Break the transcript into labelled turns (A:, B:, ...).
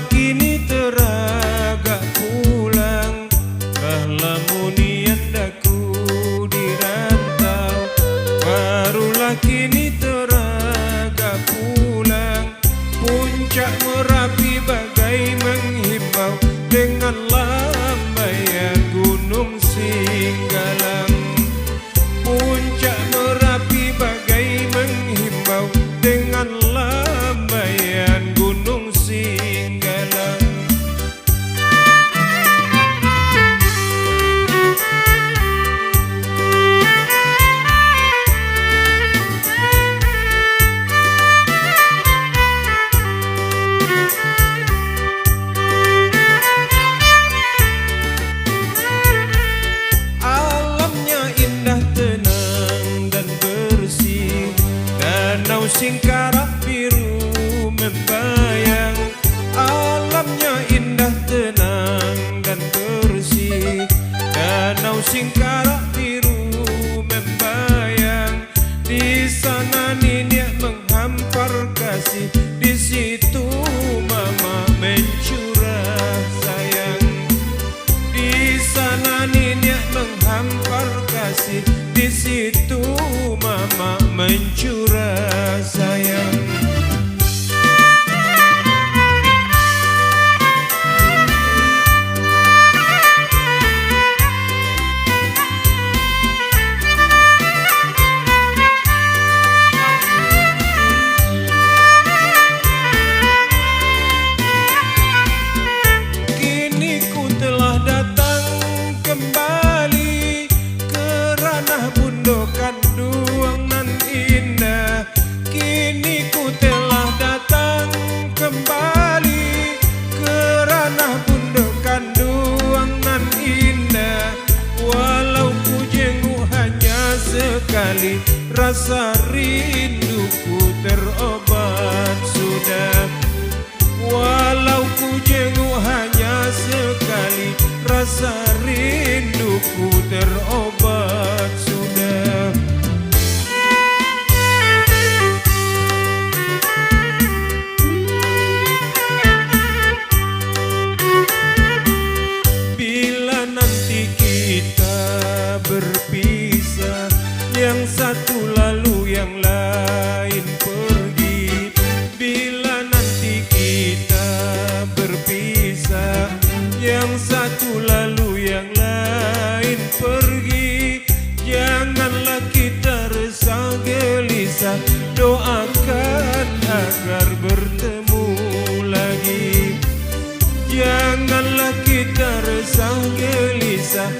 A: kini teragak pulang, lamun yandaku dirantau. Barulah kini teragak pulang, puncak Merapi bagai menghimbau dengan lambaian gunung Singgalang. Puncak Merapi bagai menghimbau dengan lambaian gunung Singgalang. Danau Singkarak biru membayang, alamnya indah, tenang dan bersih. Danau Singkarak biru membayang, di sana Niniak menghampar kasih, di situ Mama mencurah sayang. Di sana Niniak menghampar kasih, di situ Mama mencurah sayang. Kini ku telah datang kembali ke ranah Bundokan Duang nan indah. Kini ku telah datang kembali ke ranah Bundokan Duang nan indah. Walau ku jenguk hanya sekali, rasa rinduku terobat sudah. Walau ku jenguk hanya sekali, rasa rinduku terobat sudah. Bila nanti kita berpisah, yang satu lalu yang lain pergi. Bila nanti kita berpisah, yang satu lalu yang lain pergi. Janganlah kita resah gelisah, doakan agar bertemu lagi. Janganlah kita resah gelisah,